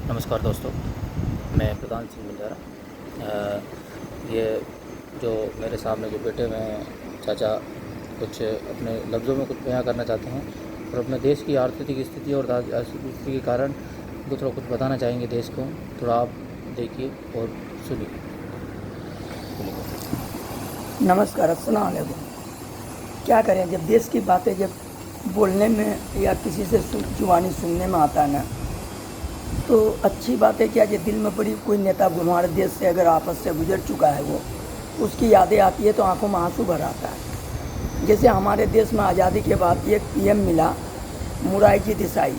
नमस्कार दोस्तों, मैं प्रधान सिंह बंजारा। ये जो मेरे सामने जो बैठे हुए हैं चाचा, कुछ अपने लफ्ज़ों में कुछ बयां करना चाहते हैं और अपने देश की आर्थिक स्थिति और आर्थिक स्थिति के कारण उनको थोड़ा कुछ बताना चाहेंगे देश को। थोड़ा आप देखिए और सुनिए। नमस्कार, अस्सलाम वालेकुम। क्या करें, जब देश की बातें जब बोलने में या किसी से जुबानी सुनने में आता है ना, तो अच्छी बात है क्या जो दिल में पड़ी कोई नेता हमारे देश से अगर आपस से गुजर चुका है वो उसकी यादें आती है तो आंखों में आंसू भर आता है। जैसे हमारे देश में आज़ादी के बाद एक पीएम मिला, मोरारजी देसाई।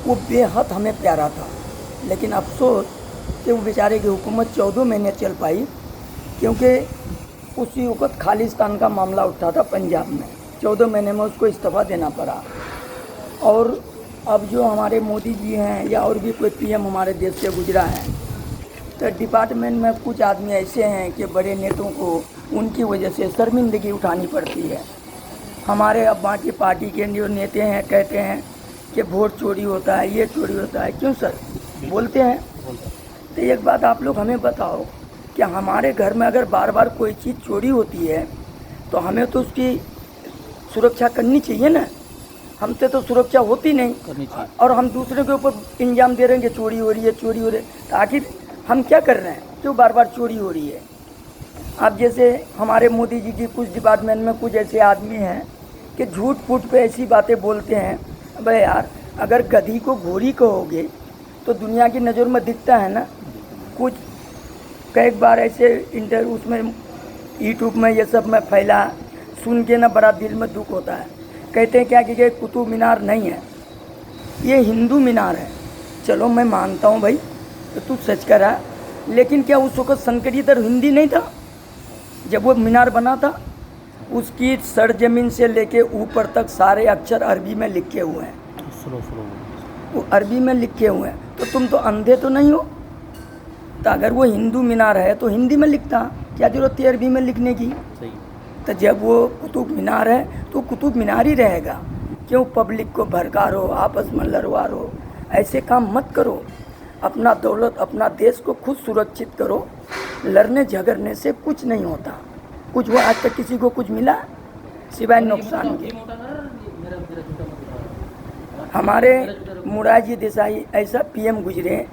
वो बेहद हमें प्यारा था, लेकिन अफसोस कि वो बेचारे की हुकूमत 14 महीने चल पाई, क्योंकि उसी वक्त खालिस्तान का मामला उठा था पंजाब में। 14 महीने में उसको इस्तीफ़ा देना पड़ा। और अब जो हमारे मोदी जी हैं या और भी कोई पीएम हमारे देश से गुजरा है, तो डिपार्टमेंट में कुछ आदमी ऐसे हैं कि बड़े नेताओं को उनकी वजह से शर्मिंदगी उठानी पड़ती है। हमारे अब बाकी पार्टी के जो नेता हैं कहते हैं कि वोट चोरी होता है, ये चोरी होता है। क्यों सर बोलते हैं? तो एक बात आप लोग हमें बताओ कि हमारे घर में अगर बार बार कोई चीज़ चोरी होती है तो हमें तो उसकी सुरक्षा करनी चाहिए ना। हमसे तो सुरक्षा होती नहीं और हम दूसरे के ऊपर इंजाम दे रहे हैं कि चोरी हो रही है, चोरी हो रही है। तो आखिर हम क्या कर रहे हैं, क्यों बार बार चोरी हो रही है? अब जैसे हमारे मोदी जी की कुछ डिपार्टमेंट में कुछ ऐसे आदमी हैं कि झूठ फूट पे ऐसी बातें बोलते हैं। अबे यार, अगर गधी को घोड़ी कहोगे तो दुनिया की नज़र में दिखता है ना। कुछ कई बार ऐसे इंटरव्यू उसमें यूट्यूब में ये सब में फैला, सुन के ना बड़ा दिल में दुख होता है। कहते हैं क्या कि ये कुतुब मीनार नहीं है, ये हिंदू मीनार है। चलो मैं मानता हूँ भाई, तो तू सच करा, लेकिन क्या उस वक्त संकरी दर हिंदी नहीं था जब वो मीनार बना था? उसकी सरजमीन से लेके ऊपर तक सारे अक्षर अरबी में लिखे हुए हैं। वो अरबी में लिखे हुए हैं, तो तुम तो अंधे तो नहीं हो। तो अगर वो हिंदू मीनार है तो हिंदी में लिखता, क्या जरूरत थी अरबी में लिखने की? सही। तो जब वो कुतुब मीनार है तो कुतुब मीनार ही रहेगा। क्यों पब्लिक को भड़का रहो, आपस में लड़वा रहो? ऐसे काम मत करो। अपना दौलत, अपना देश को खुद सुरक्षित करो। लड़ने झगड़ने से कुछ नहीं होता। कुछ वो आज तक किसी को कुछ मिला सिवाय नुकसान के? हमारे मोरारजी देसाई ऐसा पीएम गुजरे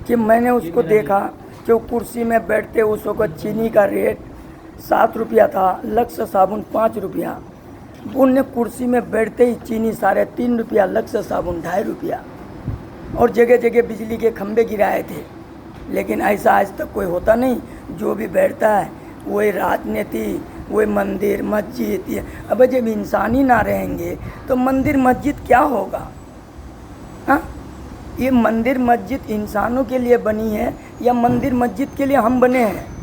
कि मैंने उसको देखा कि वो कुर्सी में बैठते, उस वक्त चीनी का रेट 7 रुपया था, लक्स साबुन 5 रुपया। उनने कुर्सी में बैठते ही चीनी 3.5 रुपया, लक्स साबुन 2.5 रुपया, और जगह जगह बिजली के खंभे गिराए थे। लेकिन ऐसा आज तक कोई होता नहीं। जो भी बैठता है वही राजनीति, वही मंदिर मस्जिद। अब जब इंसान ही ना रहेंगे तो मंदिर मस्जिद क्या होगा? हाँ, ये मंदिर मस्जिद इंसानों के लिए बनी है या मंदिर मस्जिद के लिए हम बने हैं?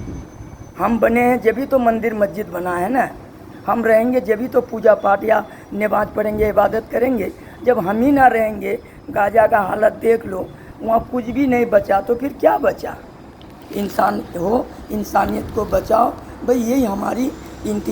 हम बने हैं जभी तो मंदिर मस्जिद बना है ना। हम रहेंगे जभी तो पूजा पाठ या नमाज पढ़ेंगे, इबादत करेंगे। जब हम ही ना रहेंगे, गाजा का हालत देख लो, वहाँ कुछ भी नहीं बचा तो फिर क्या बचा? इंसान हो, इंसानियत को बचाओ भाई, यही हमारी